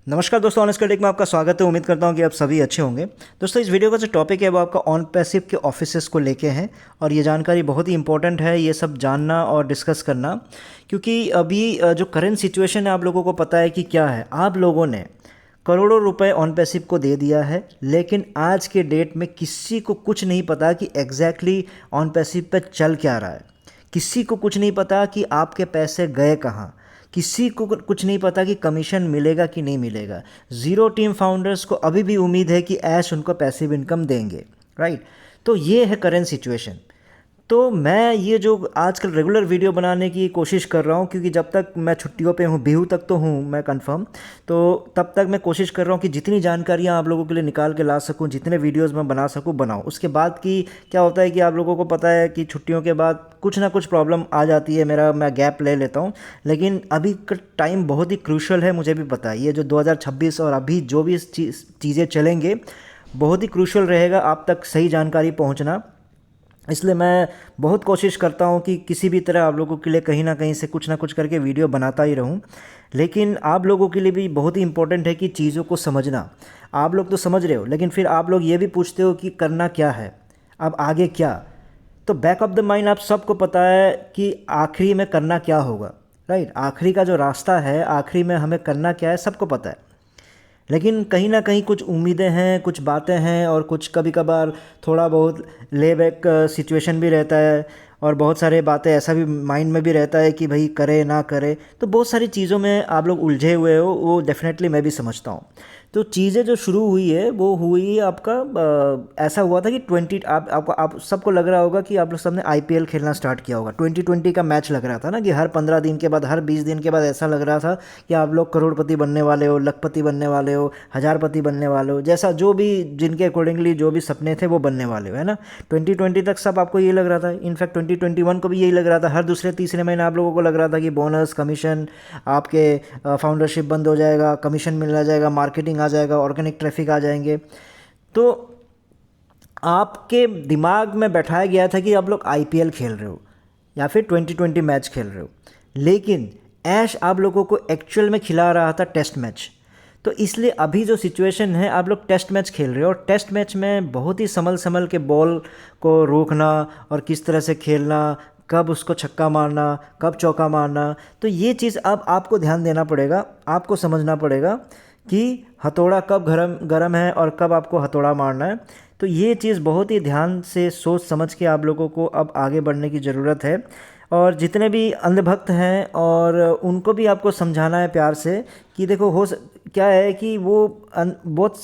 नमस्कार दोस्तों, honest critic में आपका स्वागत है। उम्मीद करता हूं कि आप सभी अच्छे होंगे। दोस्तों, इस वीडियो का जो टॉपिक है वो आपका ऑन पैसिव के ऑफिसेस को लेके है और ये जानकारी बहुत ही इंपॉर्टेंट है ये सब जानना और डिस्कस करना, क्योंकि अभी जो करंट सिचुएशन है आप लोगों को पता है कि क्या है। आप लोगों ने करोड़ों रुपए ऑन पैसिव को दे दिया है, लेकिन आज के डेट में किसी को कुछ नहीं पता कि एग्जैक्टली ऑन पैसिव पे चल क्या रहा है। किसी को कुछ नहीं पता कि आपके पैसे गए कहाँ। किसी को कुछ नहीं पता कि कमीशन मिलेगा कि नहीं मिलेगा। ज़ीरो टीम फाउंडर्स को अभी भी उम्मीद है कि ऐश उनको पैसिव इनकम देंगे, राइट। तो ये है करेंट सिचुएशन। तो मैं ये जो आजकल रेगुलर वीडियो बनाने की कोशिश कर रहा हूँ, क्योंकि जब तक मैं छुट्टियों पे हूँ, बिहू तक तो हूँ मैं कंफर्म, तो तब तक मैं कोशिश कर रहा हूँ कि जितनी जानकारियाँ आप लोगों के लिए निकाल के ला सकूँ, जितने वीडियोस मैं बना सकूँ बनाऊँ। उसके बाद की क्या होता है कि आप लोगों को पता है कि छुट्टियों के बाद कुछ ना कुछ प्रॉब्लम आ जाती है, मैं गैप ले लेता हूँ। लेकिन अभी का टाइम बहुत ही क्रूशल है, मुझे भी पता है। ये जो 2026 और अभी जो भी चीज़ें चलेंगे बहुत ही क्रूशल रहेगा आप तक सही जानकारी पहुँचना। इसलिए मैं बहुत कोशिश करता हूँ कि किसी भी तरह आप लोगों के लिए कहीं ना कहीं से कुछ ना कुछ करके वीडियो बनाता ही रहूँ। लेकिन आप लोगों के लिए भी बहुत ही इम्पोर्टेंट है कि चीज़ों को समझना। आप लोग तो समझ रहे हो, लेकिन फिर आप लोग ये भी पूछते हो कि करना क्या है, अब आगे क्या। तो बैक ऑफ द माइंड आप सबको पता है कि आखिरी में करना क्या होगा, राइट। आखिरी का जो रास्ता है, आखिरी में हमें करना क्या है, सबको पता है। लेकिन कहीं ना कहीं कुछ उम्मीदें हैं, कुछ बातें हैं, और कुछ कभी कभार थोड़ा बहुत ले बैक सिचुएशन भी रहता है, और बहुत सारे बातें ऐसा भी माइंड में भी रहता है कि भाई करे ना करे। तो बहुत सारी चीज़ों में आप लोग उलझे हुए हो, वो डेफिनेटली मैं भी समझता हूँ। तो चीज़ें जो शुरू हुई है वो हुई आपका ऐसा हुआ था कि आप सबको लग रहा होगा कि आप लोग सबने आईपीएल खेलना स्टार्ट किया होगा। 2020 का मैच लग रहा था ना, कि हर 15 दिन के बाद, हर 20 दिन के बाद ऐसा लग रहा था कि आप लोग करोड़पति बनने वाले हो, लखपति बनने वाले हो, हजारपति बनने वाले हो, जैसा जो भी जिनके अकॉर्डिंगली जो भी सपने थे वो बनने वाले हो, है ना। 2020 तक सब आपको ये लग रहा था। इनफैक्ट 2021 को भी यही लग रहा था। हर दूसरे तीसरे महीने आप लोगों को लग रहा था कि बोनस, कमीशन, आपके फाउंडरशिप बंद हो जाएगा, कमीशन मिलना जाएगा, मार्केटिंग आ जाएगा, ऑर्गेनिक ट्रैफिक आ जाएंगे। तो आपके दिमाग में बैठाया गया था कि आप लोग आईपीएल खेल रहे हो या फिर 2020 मैच खेल रहे हो, लेकिन ऐश आप लोगों को एक्चुअल में खिला रहा था टेस्ट मैच। तो इसलिए अभी जो सिचुएशन है, आप लोग टेस्ट मैच खेल रहे हो, और टेस्ट मैच में बहुत ही संभल संभल के बॉल को रोकना और किस तरह से खेलना, कब उसको छक्का मारना, कब चौका मारना। तो ये चीज़ अब आपको ध्यान देना पड़ेगा, आपको समझना पड़ेगा कि हथौड़ा कब गरम गरम है और कब आपको हथौड़ा मारना है। तो ये चीज़ बहुत ही ध्यान से सोच समझ के आप लोगों को अब आगे बढ़ने की ज़रूरत है। और जितने भी अंधभक्त हैं और उनको भी आपको समझाना है प्यार से कि देखो क्या है कि वो बहुत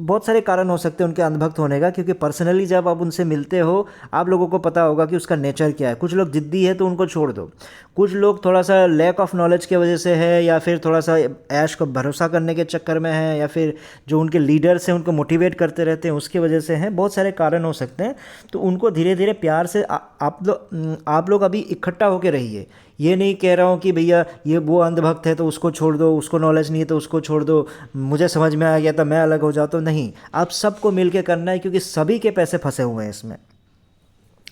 बहुत सारे कारण हो सकते हैं उनके अंधभक्त होने का, क्योंकि पर्सनली जब आप उनसे मिलते हो आप लोगों को पता होगा कि उसका नेचर क्या है। कुछ लोग ज़िद्दी है तो उनको छोड़ दो, कुछ लोग थोड़ा सा लैक ऑफ नॉलेज की वजह से है, या फिर थोड़ा सा ऐश को भरोसा करने के चक्कर में है, या फिर जो उनके लीडर्स हैं उनको मोटिवेट करते रहते हैं उसकी वजह से हैं। बहुत सारे कारण हो सकते हैं। तो उनको धीरे धीरे प्यार से आप लोग अभी इकट्ठा होकर रहिए। ये नहीं कह रहा हूँ कि भैया ये वो अंधभक्त है तो उसको छोड़ दो, उसको नॉलेज नहीं है तो उसको छोड़ दो, मुझे समझ में आ गया तो मैं अलग हो जाता हूँ। नहीं, आप सबको मिल के करना है, क्योंकि सभी के पैसे फंसे हुए हैं इसमें।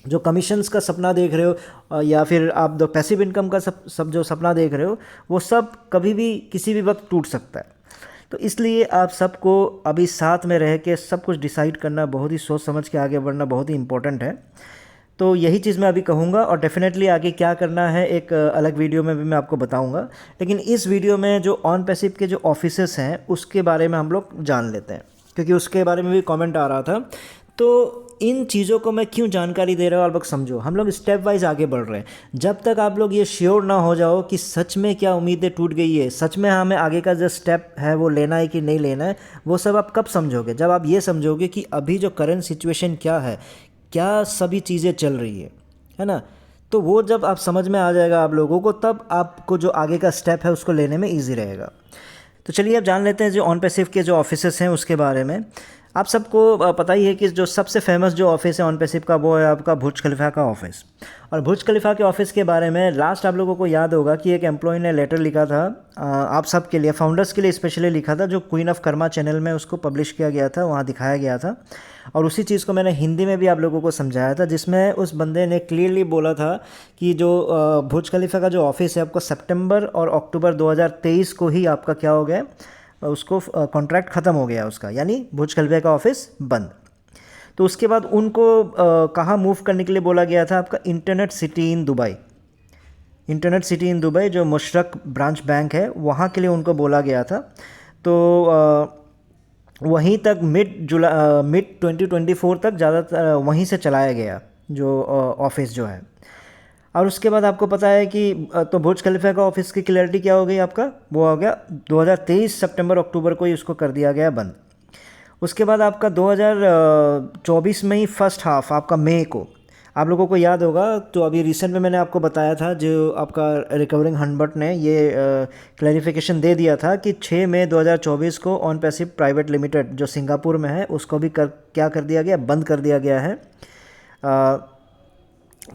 जो कमीशंस का सपना देख रहे हो या फिर आप जो पैसिव इनकम का सब जो सपना देख रहे हो, वो सब कभी भी किसी भी वक्त टूट सकता है। तो इसलिए आप सबको अभी साथ में रह के सब कुछ डिसाइड करना, बहुत ही सोच समझ के आगे बढ़ना बहुत ही इंपॉर्टेंट है। तो यही चीज़ मैं अभी कहूँगा, और डेफिनेटली आगे क्या करना है एक अलग वीडियो में भी मैं आपको बताऊँगा। लेकिन इस वीडियो में जो ऑन पैसिव के जो ऑफिसेस हैं उसके बारे में हम लोग जान लेते हैं, क्योंकि उसके बारे में भी कमेंट आ रहा था। तो इन चीज़ों को मैं क्यों जानकारी दे रहा हूँ, आप लोग समझो। हम लोग स्टेप वाइज आगे बढ़ रहे हैं। जब तक आप लोग ये श्योर ना हो जाओ कि सच में क्या उम्मीदें टूट गई है, सच में हमें आगे का जो स्टेप है वो लेना है कि नहीं लेना है, वो सब आप कब समझोगे? जब आप ये समझोगे कि अभी जो करंट सिचुएशन क्या है, क्या सभी चीज़ें चल रही है ना। तो वो जब आप समझ में आ जाएगा आप लोगों को, तब आपको जो आगे का स्टेप है उसको लेने में ईजी रहेगा। तो चलिए अब जान लेते हैं जो ऑन पैसिव के जो ऑफिसेस हैं उसके बारे में। आप सबको पता ही है कि जो सबसे फेमस जो ऑफिस है ऑन पैसिव का वो है आपका बुर्ज खलीफा का ऑफिस। और बुर्ज खलीफा के ऑफिस के बारे में लास्ट आप लोगों को याद होगा कि एक एम्प्लॉय ने लेटर लिखा था, आप सब के लिए, फाउंडर्स के लिए स्पेशली लिखा था, जो क्वीन ऑफ कर्मा चैनल में उसको पब्लिश किया गया था, वहाँ दिखाया गया था। और उसी चीज़ को मैंने हिंदी में भी आप लोगों को समझाया था, जिसमें उस बंदे ने क्लियरली बोला था कि जो बुर्ज खलीफा का जो ऑफिस है आपको सितंबर और अक्टूबर 2023 को ही आपका क्या हो गया, उसको कॉन्ट्रैक्ट ख़त्म हो गया उसका, यानी बुर्ज खलीफा का ऑफिस बंद। तो उसके बाद उनको कहाँ मूव करने के लिए बोला गया था, आपका internet city in Dubai. Internet city in Dubai जो मुशरक ब्रांच बैंक है वहाँ के लिए उनको बोला गया था। तो वहीं तक मिड 2024 तक ज़्यादातर वहीं से चलाया गया जो ऑफिस जो है। और उसके बाद आपको पता है कि तो बुर्ज खलीफा का ऑफिस की क्लैरिटी क्या हो गई आपका, वो हो गया 2023 सितंबर अक्टूबर को ही उसको कर दिया गया बंद। उसके बाद आपका 2024 में ही फर्स्ट हाफ आपका मई को, आप लोगों को याद होगा तो अभी रिसेंट में मैंने आपको बताया था, जो आपका रिकवरिंग हंबर्ट ने ये क्लैरिफिकेशन दे दिया था कि 6 मई 2024 को ऑन पैसिव प्राइवेट लिमिटेड जो सिंगापुर में है उसको भी क्या कर दिया गया, बंद कर दिया गया है।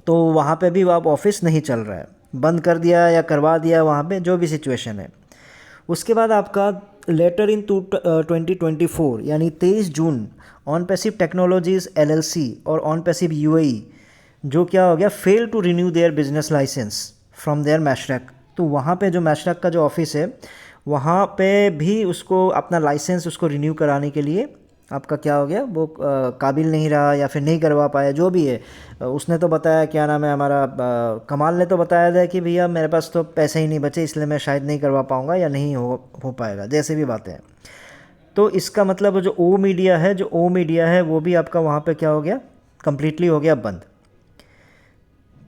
तो वहाँ पे भी अब ऑफिस नहीं चल रहा है, बंद कर दिया या करवा दिया वहाँ पे, जो भी सिचुएशन है। उसके बाद आपका लेटर इन 2024 यानी 23 जून ऑन पैसिव टेक्नोलॉजीज़ LLC और ऑन पैसिव UAE जो क्या हो गया, fail to renew their business licence from their Mashreq. तो वहाँ पे जो मैशरक का जो ऑफिस है वहाँ पे भी उसको अपना लाइसेंस उसको रिन्यू कराने के लिए आपका क्या हो गया, वो काबिल नहीं रहा या फिर नहीं करवा पाया, जो भी है। उसने तो बताया, क्या नाम है हमारा, कमाल ने तो बताया था कि भैया मेरे पास तो पैसे ही नहीं बचे इसलिए मैं शायद नहीं करवा पाऊँगा या नहीं हो पाएगा, जैसे भी बातें हैं। तो इसका मतलब जो ओ मीडिया है वो भी आपका वहाँ पे क्या हो गया, कम्प्लीटली हो गया बंद।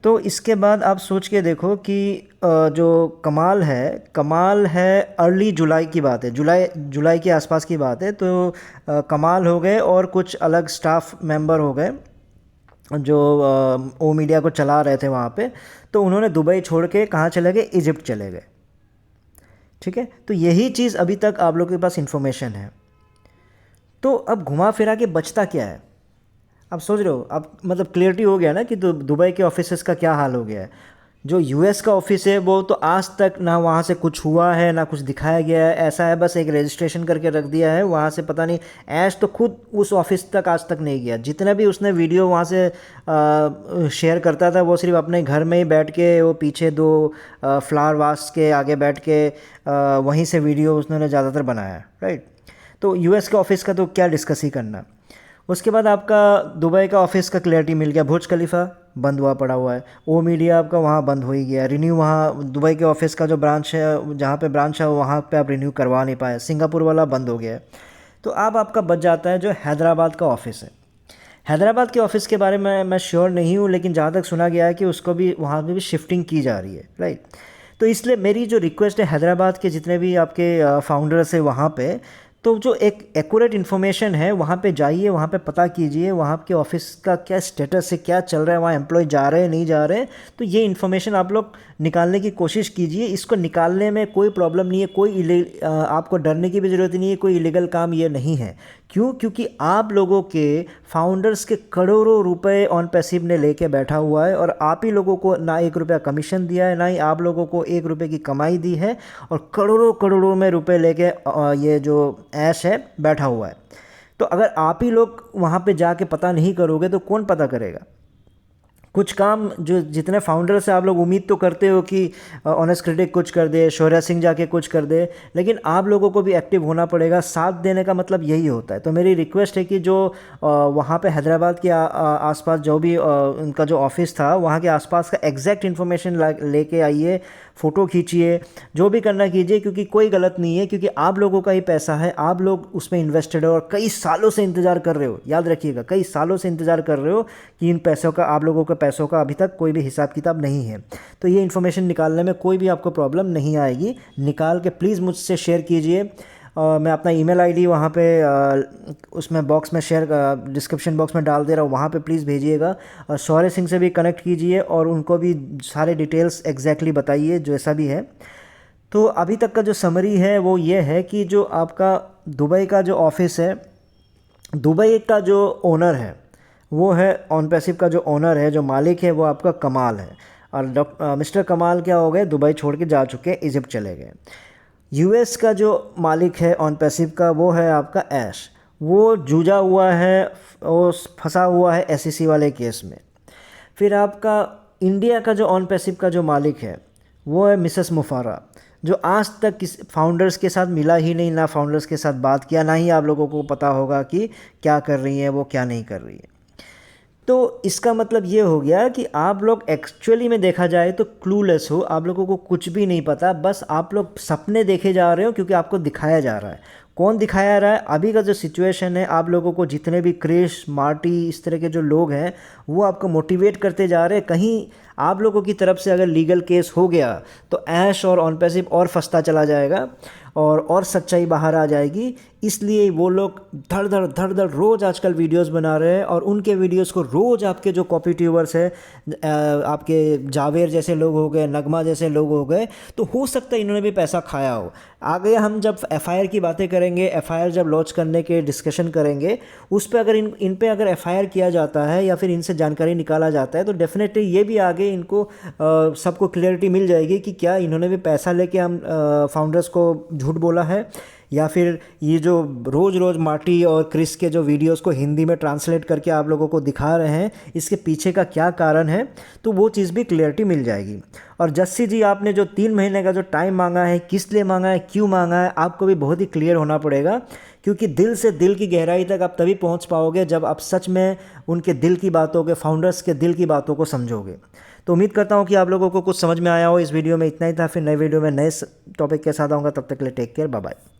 तो इसके बाद आप सोच के देखो कि जो कमाल है अर्ली जुलाई की बात है, जुलाई के आसपास की बात है। तो कमाल हो गए और कुछ अलग स्टाफ मेंबर हो गए जो ओ मीडिया को चला रहे थे वहाँ पे। तो उन्होंने दुबई छोड़ के कहाँ चले गए, इजिप्ट चले गए। ठीक है, तो यही चीज़ अभी तक आप लोगों के पास इंफॉर्मेशन है। तो अब घुमा फिरा के बचता क्या है, आप सोच रहे हो, अब मतलब क्लियरिटी हो गया ना कि दुबई के ऑफिसेस का क्या हाल हो गया है। जो US का ऑफिस है वो तो आज तक ना वहाँ से कुछ हुआ है ना कुछ दिखाया गया है, ऐसा है बस एक रजिस्ट्रेशन करके रख दिया है वहाँ से, पता नहीं ऐश तो खुद उस ऑफिस तक आज तक नहीं गया। जितना भी उसने वीडियो वहाँ से शेयर करता था वो सिर्फ अपने घर में ही बैठ के, वो पीछे 2 फ्लावर वास के आगे बैठ के वहीं से वीडियो उसने ज़्यादातर बनाया, राइट। तो US के ऑफिस का तो क्या डिस्कस ही करना। उसके बाद आपका दुबई का ऑफिस का क्लैरिटी मिल गया, बुर्ज खलीफा बंद हुआ पड़ा हुआ है, ओ मीडिया आपका वहाँ बंद हो ही गया, रिन्यू वहाँ दुबई के ऑफिस का जो ब्रांच है, जहाँ पे ब्रांच है वहाँ पे आप रिन्यू करवा नहीं पाए, सिंगापुर वाला बंद हो गया है। तो अब आपका बच जाता है जो हैदराबाद का ऑफिस है। हैदराबाद के ऑफिस के बारे में मैं श्योर नहीं हूँ, लेकिन जहाँ तक सुना गया है कि उसको भी वहाँ पे भी शिफ्टिंग की जा रही है, राइट। तो इसलिए मेरी जो रिक्वेस्ट है हैदराबाद के जितने भी आपके फाउंडर्स है वहाँ पे, तो जो एक एक्यूरेट इन्फॉर्मेशन है वहाँ पे जाइए, वहाँ पे पता कीजिए वहाँ के ऑफिस का क्या स्टेटस है, क्या चल रहा है, वहाँ एम्प्लॉय जा रहे हैं नहीं जा रहे हैं। तो ये इन्फॉर्मेशन आप लोग निकालने की कोशिश कीजिए। इसको निकालने में कोई प्रॉब्लम नहीं है, आपको डरने की भी ज़रूरत नहीं है, कोई इलीगल काम ये नहीं है। क्यों? क्योंकि आप लोगों के फाउंडर्स के करोड़ों रुपए ऑन पैसिव ने लेके बैठा हुआ है और आप ही लोगों को ना 1 रुपया कमीशन दिया है, ना ही आप लोगों को 1 रुपये की कमाई दी है, और करोड़ों करोड़ों में रुपए लेके ये जो ऐश है बैठा हुआ है। तो अगर आप ही लोग वहाँ पे जाके पता नहीं करोगे तो कौन पता करेगा। कुछ काम जो जितने फाउंडर से आप लोग उम्मीद तो करते हो कि ऑनेस्ट क्रिटिक कुछ कर दे, शौर्या सिंह जाके कुछ कर दे, लेकिन आप लोगों को भी एक्टिव होना पड़ेगा। साथ देने का मतलब यही होता है। तो मेरी रिक्वेस्ट है कि जो वहाँ पे हैदराबाद के आसपास जो भी उनका जो ऑफिस था वहाँ के आसपास का एग्जैक्ट इन्फॉर्मेशन लेके आइए, फ़ोटो खींचिए, जो भी करना कीजिए, क्योंकि कोई गलत नहीं है, क्योंकि आप लोगों का ही पैसा है, आप लोग उसमें इन्वेस्टेड हो और कई सालों से इंतज़ार कर रहे हो। याद रखिएगा, कई सालों से इंतज़ार कर रहे हो कि इन पैसों का, आप लोगों के पैसों का अभी तक कोई भी हिसाब किताब नहीं है। तो ये इन्फॉर्मेशन निकालने में कोई भी आपको प्रॉब्लम नहीं आएगी। निकाल के प्लीज़ मुझसे शेयर कीजिए। मैं अपना ईमेल आईडी वहाँ पे उसमें बॉक्स में शेयर, डिस्क्रिप्शन बॉक्स में डाल दे रहा हूँ, वहाँ पे प्लीज़ भेजिएगा। और शौर्य सिंह से भी कनेक्ट कीजिए और उनको भी सारे डिटेल्स एग्जैक्टली बताइए जैसा भी है। तो अभी तक का जो समरी है वो ये है कि जो आपका दुबई का जो ऑफिस है, दुबई का जो ओनर है वो है ऑन पैसिव का जो ओनर है, जो मालिक है वो आपका कमाल है। और मिस्टर कमाल क्या हो गए, दुबई छोड़ के जा चुके हैं, इजिप्ट चले गए। US का जो मालिक है ऑन पैसिव का वो है आपका ऐश, वो जूझा हुआ है, वो फंसा हुआ है SEC वाले केस में। फिर आपका इंडिया का जो ऑन पैसिव का जो मालिक है वो है मिसेस मुफारा, जो आज तक किस फाउंडर्स के साथ मिला ही नहीं, ना फाउंडर्स के साथ बात किया, ना ही आप लोगों को पता होगा कि क्या कर रही हैं वो, क्या नहीं कर रही है। तो इसका मतलब ये हो गया कि आप लोग एक्चुअली में देखा जाए तो क्लूलेस हो, आप लोगों को कुछ भी नहीं पता, बस आप लोग सपने देखे जा रहे हो क्योंकि आपको दिखाया जा रहा है। कौन दिखाया रहा है? अभी का जो सिचुएशन है, आप लोगों को जितने भी क्रिश, मार्टी, इस तरह के जो लोग हैं वो आपको मोटिवेट करते जा रहे हैं। कहीं आप लोगों की तरफ से अगर लीगल केस हो गया तो ऐश और ऑन पैसिव और फंसता चला जाएगा और सच्चाई बाहर आ जाएगी। इसलिए वो लोग धड़ धड़ रोज़ आजकल वीडियोस बना रहे हैं और उनके वीडियोस को रोज़ आपके जो कॉपी ट्यूबर्स है, आपके जावेर जैसे लोग हो गए, नगमा जैसे लोग हो गए, तो हो सकता है इन्होंने भी पैसा खाया हो। आगे हम जब एफआईआर की बातें करेंगे, एफआईआर जब लॉन्च करने के डिस्कशन करेंगे, उस पर अगर इन पे अगर एफआईआर किया जाता है या फिर इनसे जानकारी निकाला जाता है तो डेफिनेटली ये भी आगे इनको सबको क्लियरिटी मिल जाएगी कि क्या इन्होंने भी पैसा लेके हम फाउंडर्स को झूठ बोला है, या फिर ये जो रोज़ रोज़ मार्टी और क्रिस के जो वीडियोस को हिंदी में ट्रांसलेट करके आप लोगों को दिखा रहे हैं, इसके पीछे का क्या कारण है, तो वो चीज़ भी क्लियरिटी मिल जाएगी। और जस्सी जी, आपने जो 3 महीने का जो टाइम मांगा है, किस लिए मांगा है, क्यों मांगा है, आपको भी बहुत ही क्लियर होना पड़ेगा, क्योंकि दिल से दिल की गहराई तक आप तभी पहुंच पाओगे जब आप सच में उनके दिल की बातों के, फाउंडर्स के दिल की बातों को समझोगे। तो उम्मीद करता हूं कि आप लोगों को कुछ समझ में आया हो। इस वीडियो में इतना ही था, फिर नए वीडियो में नए टॉपिक के साथ आऊँगा। तब तक के लिए टेक केयर, बाय बाय।